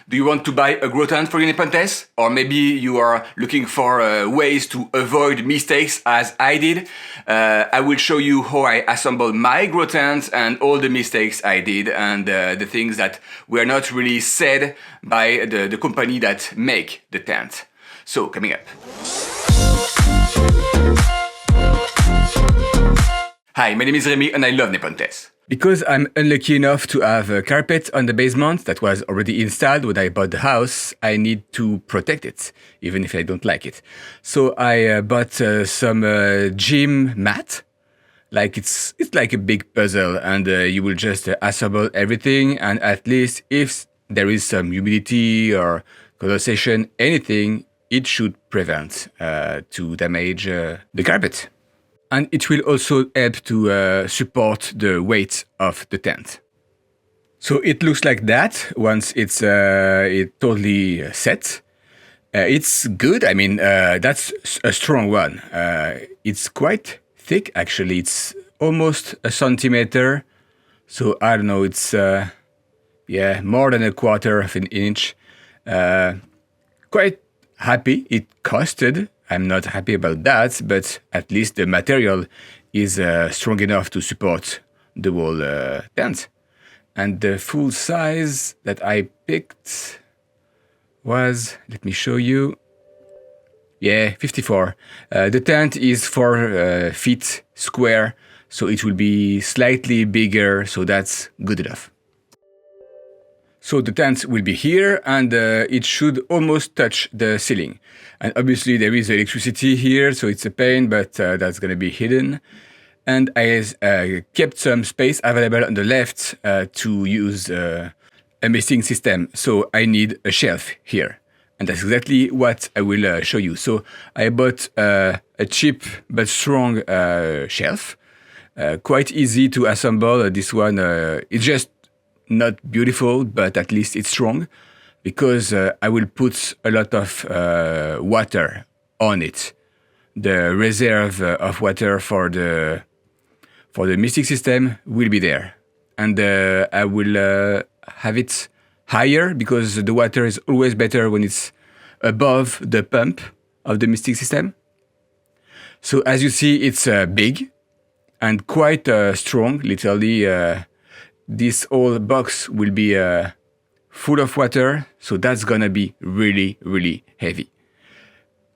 Do you want to buy a grow tent for your Nepenthes? Or maybe you are looking for ways to avoid mistakes as I did? I will show you how I assembled my grow tent and all the mistakes I did and the things that were not really said by the company that make the tent. So, coming up. Hi, my name is Remy and I love Nepenthes. Because I'm unlucky enough to have a carpet on the basement that was already installed when I bought the house, I need to protect it, even if I don't like it. So I bought some gym mat. Like it's like a big puzzle, and you will just assemble everything, and at least if there is some humidity or condensation, anything, it should prevent to damage the carpet. And it will also help to support the weight of the tent. So it looks like that once it's totally set. It's good. I mean, that's a strong one. It's quite thick, actually. It's almost a centimeter. So I don't know. It's more than a quarter of an inch. Quite happy. It costed. I'm not happy about that, but at least the material is strong enough to support the whole tent. And the full size that I picked was, let me show you, 54. The tent is 4 feet square, so it will be slightly bigger, so that's good enough. So the tent will be here, and it should almost touch the ceiling. And obviously there is electricity here, so it's a pain, but that's going to be hidden. And I kept some space available on the left to use a misting system. So I need a shelf here. And that's exactly what I will show you. So I bought a cheap but strong shelf. Quite easy to assemble. This one, it's just not beautiful, but at least it's strong, because I will put a lot of water on it. The reserve of water for the mystic system will be there, and I will have it higher, because the water is always better when it's above the pump of the mystic system. So as you see, it's big and quite strong. Literally, this whole box will be full of water, so that's gonna be really, really heavy.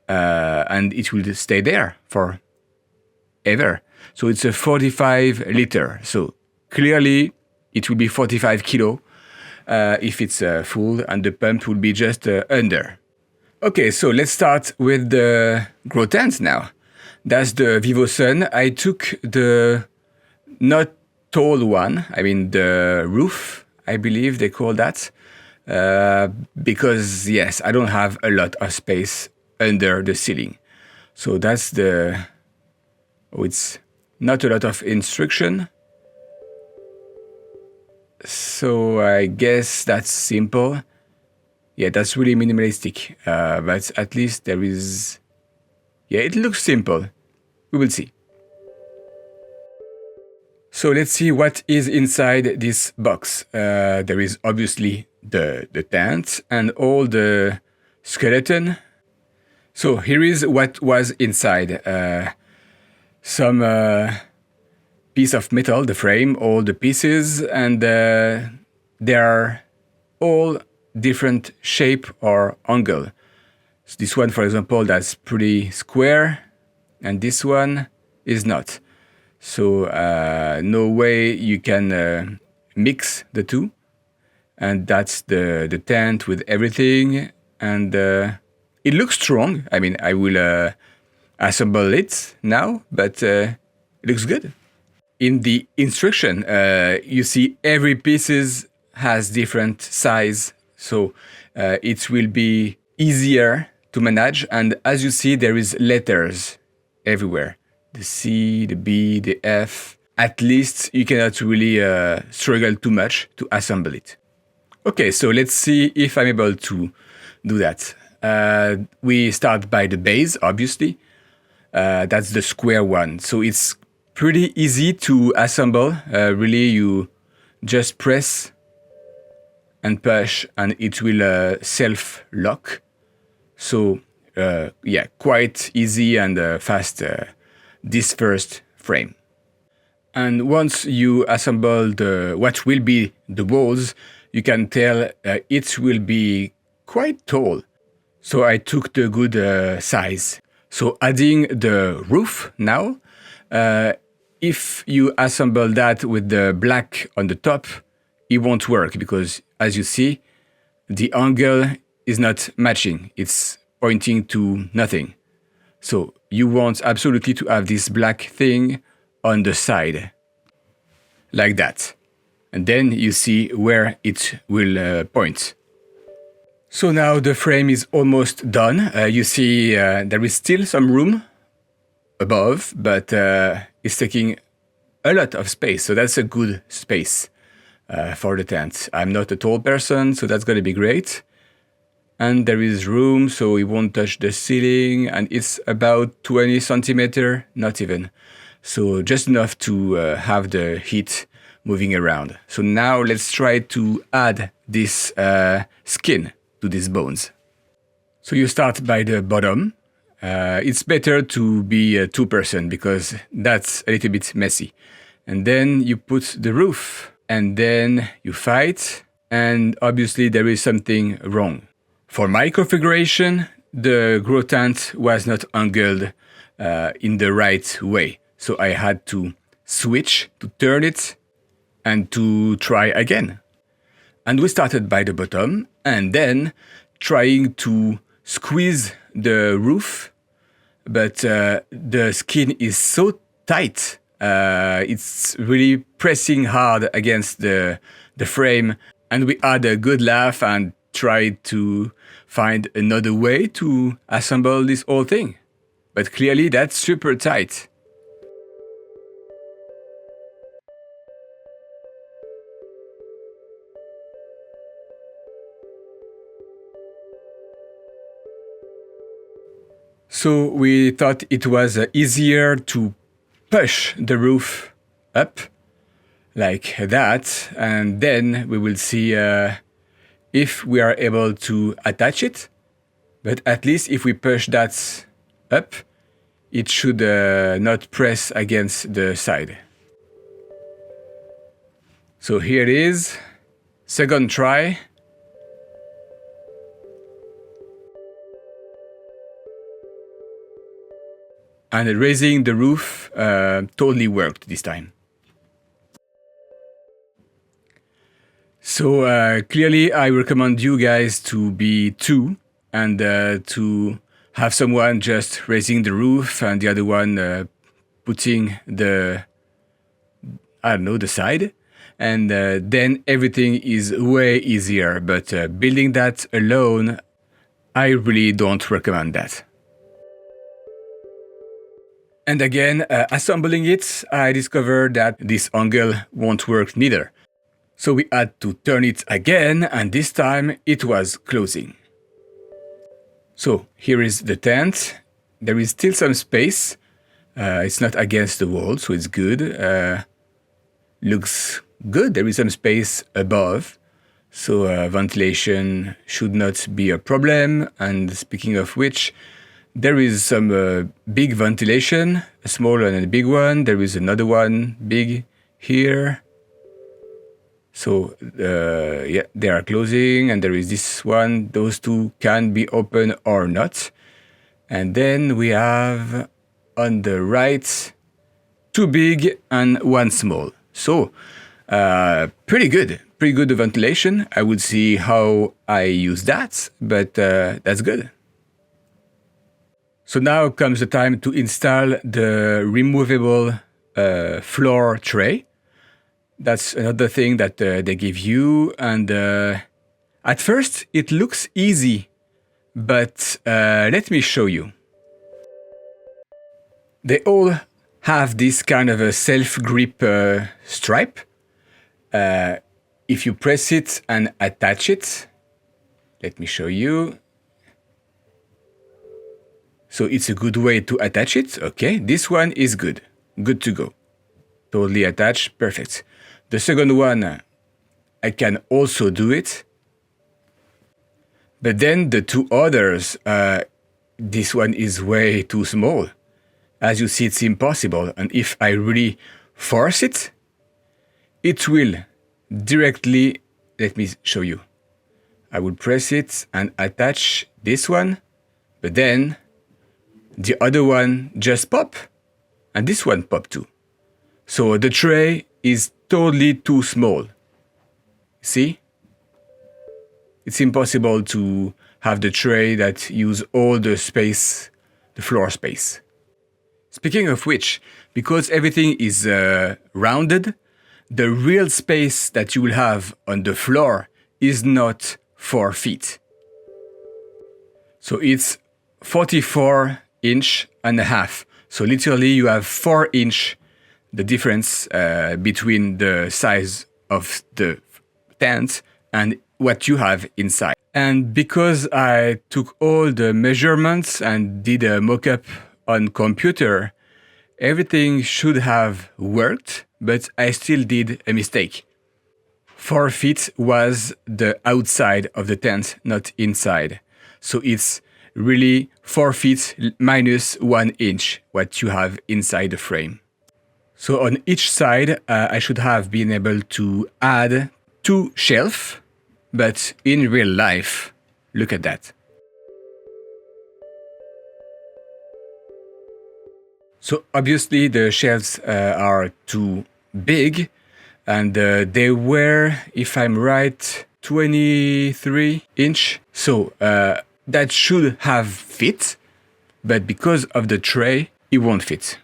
And it will stay there for ever. So it's a 45 liter. So clearly it will be 45 kilo if it's full, and the pump will be just under. Okay, so let's start with the grow tent now. That's the Vivosun. I took the not tall one, I mean the roof, I believe they call that, because yes, I don't have a lot of space under the ceiling. So that's it's not a lot of instruction. So I guess that's simple. Yeah, that's really minimalistic, but at least there is, it looks simple. We will see. So let's see what is inside this box. There is obviously the tent and all the skeleton. So here is what was inside. Some piece of metal, the frame, all the pieces, and they are all different shape or angle. So this one, for example, that's pretty square, and this one is not. So no way you can mix the two. And that's the tent with everything. And it looks strong. I mean, I will assemble it now, but it looks good. In the instruction, you see every pieces has different size. So it will be easier to manage. And as you see, there is letters everywhere. The C, the B, the F. At least you cannot really struggle too much to assemble it. Okay, so let's see if I'm able to do that. We start by the base, obviously. That's the square one. So it's pretty easy to assemble. Really, you just press and push, and it will self-lock. So yeah, quite easy and fast this first frame. And once you assemble what will be the walls, you can tell it will be quite tall. So I took the good size. So adding the roof now, if you assemble that with the black on the top, it won't work because, as you see, the angle is not matching. It's pointing to nothing. So you want absolutely to have this black thing on the side, like that. And then you see where it will point. So now the frame is almost done. You see there is still some room above, but it's taking a lot of space. So that's a good space for the tent. I'm not a tall person, so that's going to be great. And there is room, so it won't touch the ceiling. And it's about 20 centimeters, not even. So just enough to have the heat moving around. So now let's try to add this skin to these bones. So you start by the bottom. It's better to be a two-person because that's a little bit messy. And then you put the roof, and then you fight, and obviously there is something wrong. For my configuration, the grow tent was not angled in the right way. So I had to switch, to turn it, and to try again. And we started by the bottom, and then trying to squeeze the roof, but the skin is so tight. It's really pressing hard against the frame, and we had a good laugh and tried to find another way to assemble this whole thing. But clearly that's super tight. So we thought it was easier to push the roof up like that, and then we will see if we are able to attach it. But at least if we push that up, it should not press against the side. So here it is, second try. And raising the roof totally worked this time. So clearly I recommend you guys to be two and to have someone just raising the roof and the other one putting the, I don't know, the side. And then everything is way easier. But building that alone, I really don't recommend that. And again, assembling it, I discovered that this angle won't work neither. So we had to turn it again, and this time it was closing. So here is the tent. There is still some space. It's not against the wall, so it's good. Looks good. There is some space above. So ventilation should not be a problem. And speaking of which, there is some big ventilation, a small and a big one. There is another one, big, here. So, yeah, they are closing, and there is this one. Those two can be open or not. And then we have, on the right, two big and one small. So, pretty good ventilation. I would see how I use that, but that's good. So now comes the time to install the removable floor tray. That's another thing that they give you. And at first it looks easy, but let me show you. They all have this kind of a self-grip stripe. If you press it and attach it, let me show you. So it's a good way to attach it. Okay, this one is good. Good to go. Totally attached, perfect. The second one, I can also do it. But then the two others, this one is way too small. As you see, it's impossible. And if I really force it, it will directly, let me show you. I will press it and attach this one, but then the other one just pop, and this one pop too. So the tray is totally too small. See? It's impossible to have the tray that use all the space, the floor space. Speaking of which, because everything is rounded, the real space that you will have on the floor is not 4 feet. So it's 44.5 inches. So literally you have 4 inch the difference between the size of the tent and what you have inside. And because I took all the measurements and did a mock-up on computer, everything should have worked, but I still did a mistake. 4 feet was the outside of the tent, not inside. So it's really 4 feet minus 1 inch, what you have inside the frame. So on each side, I should have been able to add 2 shelves, but in real life, look at that. So obviously the shelves are too big, and they were, if I'm right, 23 inch. So that should have fit, but because of the tray, it won't fit.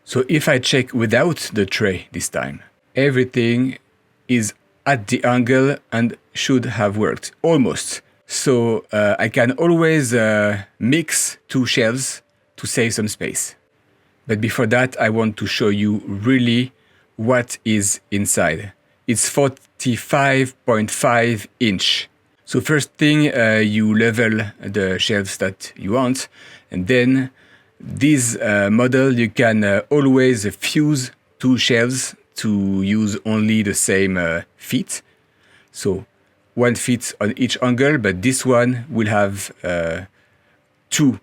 So if I check without the tray this time, everything is at the angle and should have worked, almost. So I can always mix 2 shelves to save some space. But before that, I want to show you really what is inside. It's 45.5 inch. So first thing, you level the shelves that you want, and then this model, you can always fuse 2 shelves to use only the same feet. So 1 feet on each angle, but this one will have 2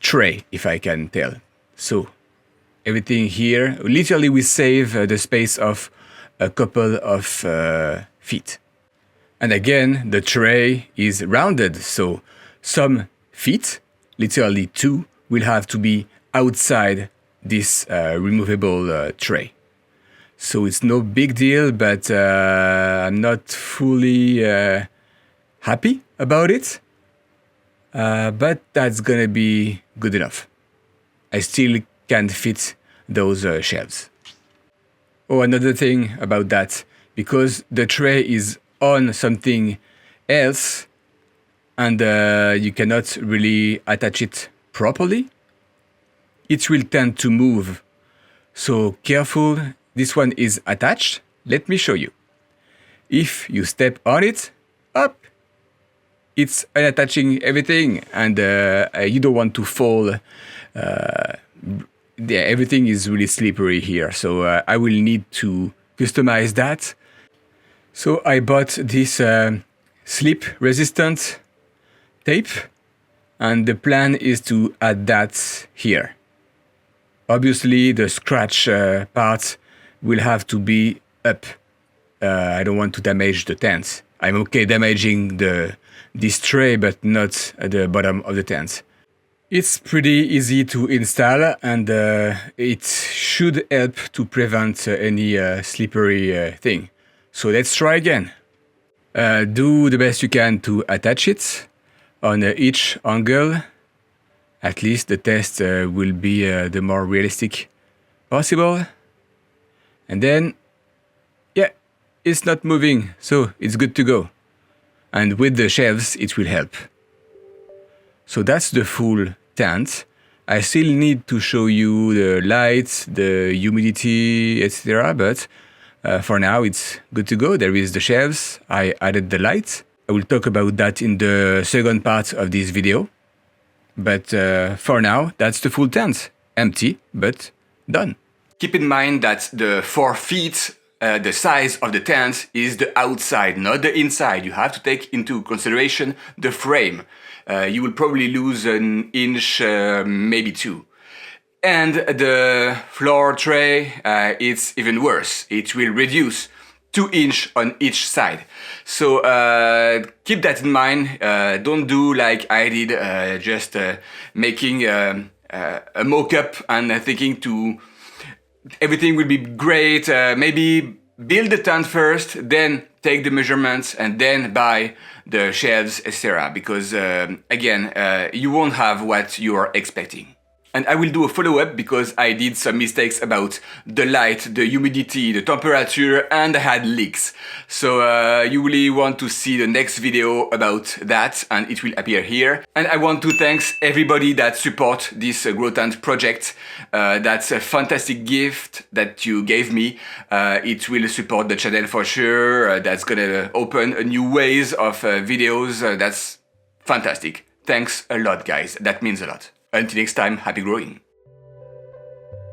tray, if I can tell. So everything here, literally we save the space of a couple of feet. And again, the tray is rounded, so some feet, literally 2, will have to be outside this removable tray. So it's no big deal, but I'm not fully happy about it. But that's gonna be good enough. I still can't fit those shelves. Oh, another thing about that, because the tray is on something else and you cannot really attach it properly, it will tend to move. So careful, this one is attached. Let me show you. If you step on it, up, it's unattaching everything, and you don't want to fall. Everything is really slippery here, so I will need to customize that. So I bought this slip-resistant tape, and the plan is to add that here. Obviously, the scratch part will have to be up. I don't want to damage the tent. I'm okay damaging this tray, but not at the bottom of the tent. It's pretty easy to install, and it should help to prevent any slippery thing. So let's try again. Do the best you can to attach it on each angle. At least the test will be the more realistic possible. And then, yeah, it's not moving, so it's good to go. And with the shelves, it will help. So that's the full tent. I still need to show you the lights, the humidity, etc. But for now, it's good to go. There is the shelves. I added the lights. I will talk about that in the second part of this video. But for now, that's the full tent. Empty, but done. Keep in mind that the 4 feet the size of the tent is the outside, not the inside. You have to take into consideration the frame. You will probably lose an inch, maybe two. And the floor tray, it's even worse. It will reduce 2 inches on each side. So keep that in mind. Don't do like I did, just making a mock-up and thinking everything will be great. Maybe build the tent first, then take the measurements, and then buy the shelves, etc. Because again, you won't have what you are expecting. And I will do a follow-up because I did some mistakes about the light, the humidity, the temperature, and I had leaks. So you really want to see the next video about that, and it will appear here. And I want to thank everybody that support this Grow Tent project. That's a fantastic gift that you gave me. It will support the channel for sure. That's gonna open a new ways of videos. That's fantastic. Thanks a lot, guys. That means a lot. Until next time, happy growing!